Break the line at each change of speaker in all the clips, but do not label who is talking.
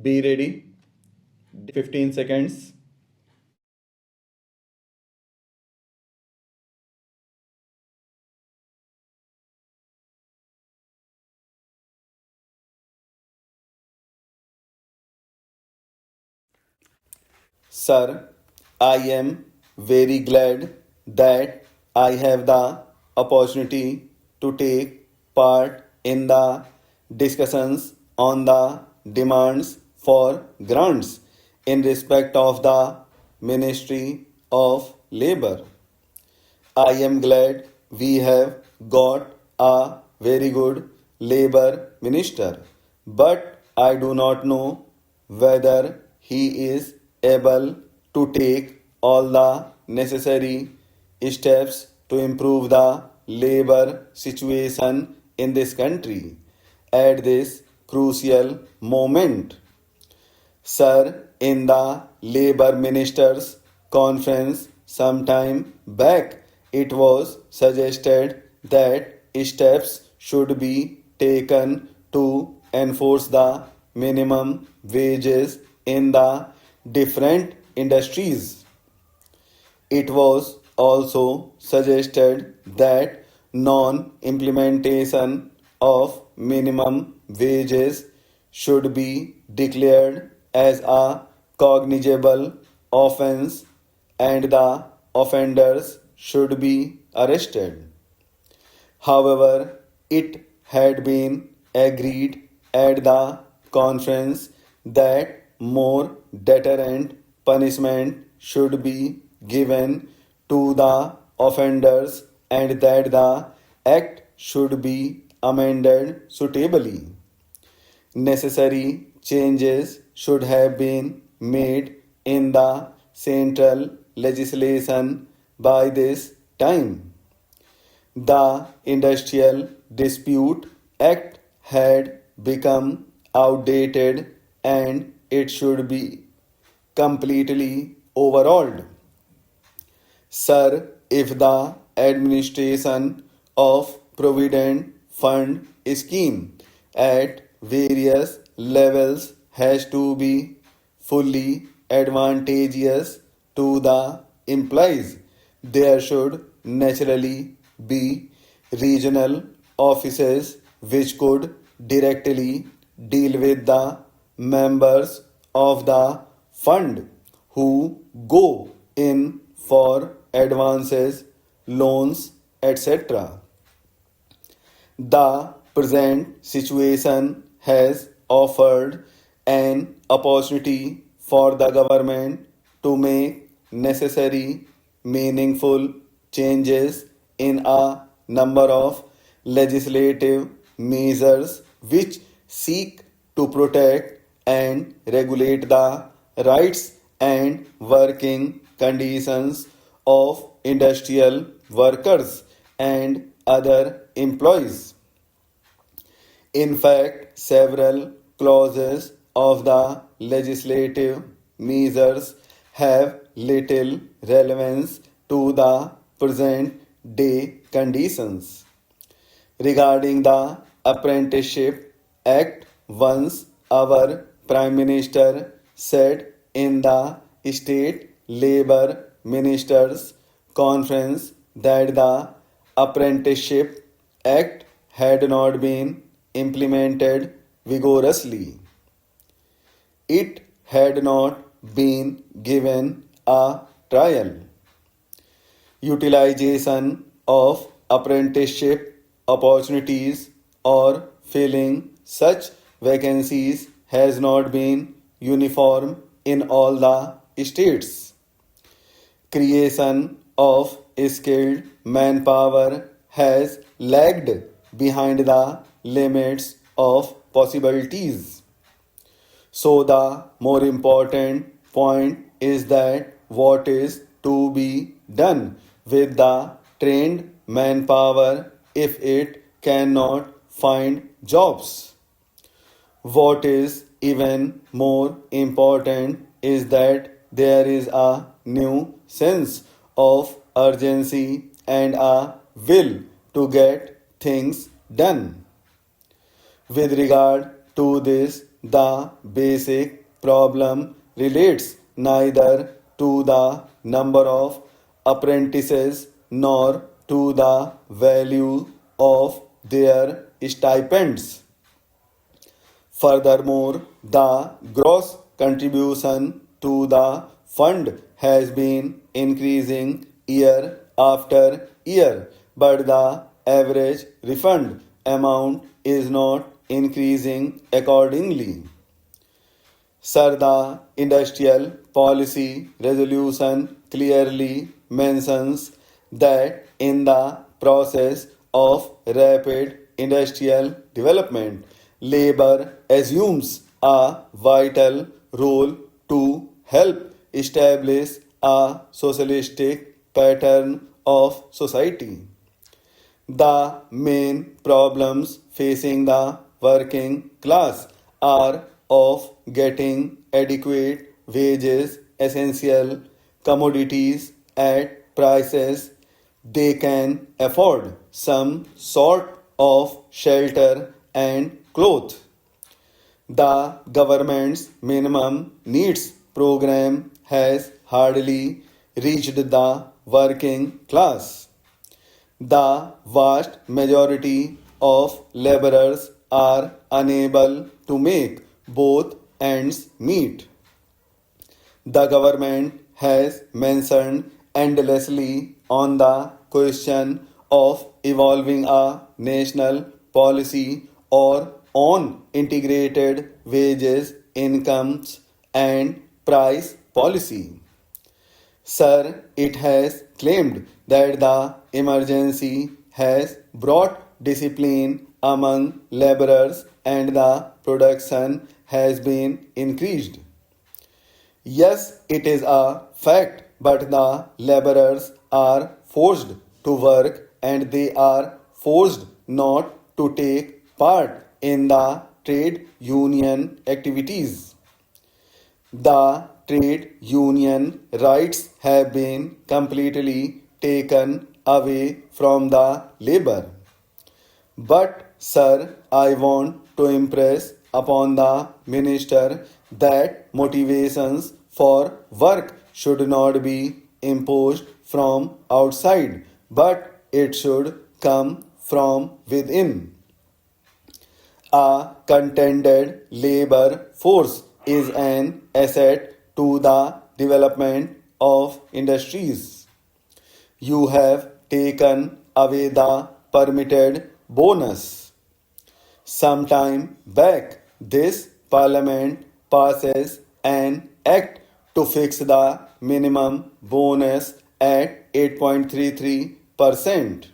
Be ready. 15 seconds. Sir, I am very glad that I have the opportunity to take part in the discussions on the demands for grants in respect of the Ministry of Labor. I am glad we have got a very good labor minister, but I do not know whether he is able to take all the necessary steps to improve the labor situation in this country at this crucial moment. Sir, in the Labour Ministers' conference some time back, it was suggested that steps should be taken to enforce the minimum wages in the different industries. It was also suggested that non implementation of minimum wages should be declared as a cognizable offense and the offenders should be arrested. However, it had been agreed at the conference that more deterrent punishment should be given to the offenders and that the act should be amended suitably. Necessary changes should have been made in the central legislation by this time. The Industrial Dispute Act had become outdated and it should be completely overhauled. Sir, if the administration of Provident Fund scheme at various levels has to be fully advantageous to the employees, there should naturally be regional offices which could directly deal with the members of the fund who go in for advances, loans, etc. The present situation has offered an opportunity for the government to make necessary, meaningful changes in a number of legislative measures which seek to protect and regulate the rights and working conditions of industrial workers and other employees. In fact, several clauses of the legislative measures have little relevance to the present day conditions. Regarding the Apprenticeship Act, once our Prime Minister said in the State Labour Ministers' Conference that the Apprenticeship Act had not been implemented vigorously. It had not been given a trial. Utilization of apprenticeship opportunities or filling such vacancies has not been uniform in all the states. Creation of skilled manpower has lagged behind the limits of possibilities. So, the more important point is that what is to be done with the trained manpower if it cannot find jobs. What is even more important is that there is a new sense of urgency and a will to get things done. With regard to this the basic problem relates neither to the number of apprentices nor to the value of their stipends. Furthermore, the gross contribution to the fund has been increasing year after year, but the average refund amount is not increasing accordingly. Sir, the industrial policy resolution clearly mentions that in the process of rapid industrial development, labor assumes a vital role to help establish a socialistic pattern of society. The main problems facing the working class are of getting adequate wages, essential commodities at prices they can afford, some sort of shelter and clothes. The government's minimum needs program has hardly reached the working class. The vast majority of laborers are unable to make both ends meet. The government has mentioned endlessly on the question of evolving a national policy or on integrated wages, incomes, and price policy. Sir, it has claimed that the emergency has brought discipline among laborers and the production has been increased. Yes, it is a fact, but the laborers are forced to work and they are forced not to take part in the trade union activities. The trade union rights have been completely taken away from the labor. But, sir, I want to impress upon the minister that motivations for work should not be imposed from outside, but it should come from within. A contented labor force is an asset to the development of industries. You have taken away the permitted bonus. Some time back, this parliament passes an act to fix the minimum bonus at 8.33%.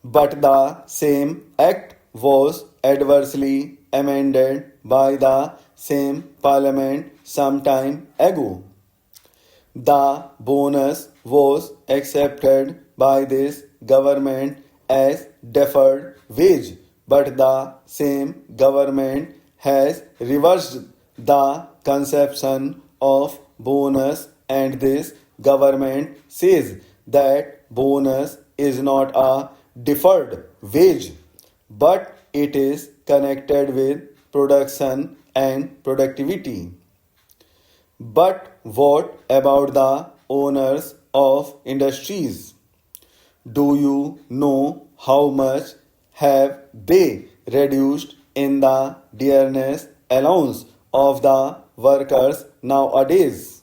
But the same act was adversely amended by the same parliament some time ago. The bonus was accepted by this government as deferred wage, but the same government has reversed the conception of bonus, and this government says that bonus is not a deferred wage, but it is connected with production and productivity. But what about the owners of industries? Do you know how much have they reduced in the dearness allowance of the workers nowadays?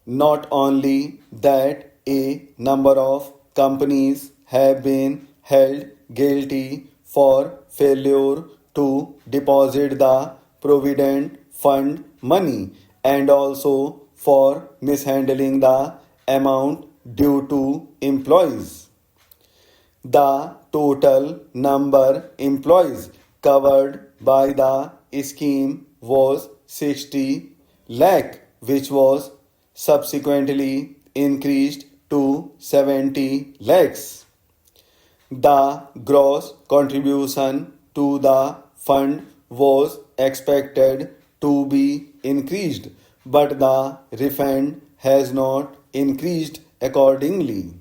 Not only that, a number of companies have been held guilty for failure to deposit the provident fund money and also for mishandling the amount due to employees. The total number employees covered by the scheme was 60 lakh, which was subsequently increased to 70 lakhs. The gross contribution to the fund was expected to be increased, but the refund has not increased accordingly.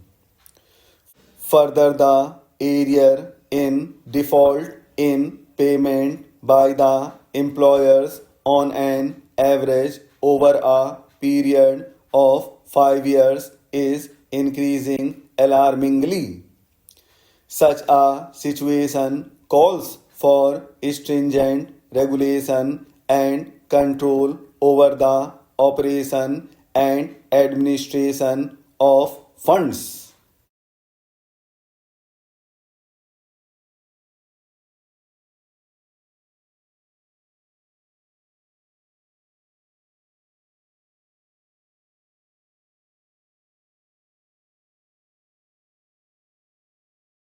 Further, the arrear in default in payment by the employers on an average over a period of 5 years is increasing alarmingly. Such a situation calls for stringent regulation and control over the operation and administration of funds.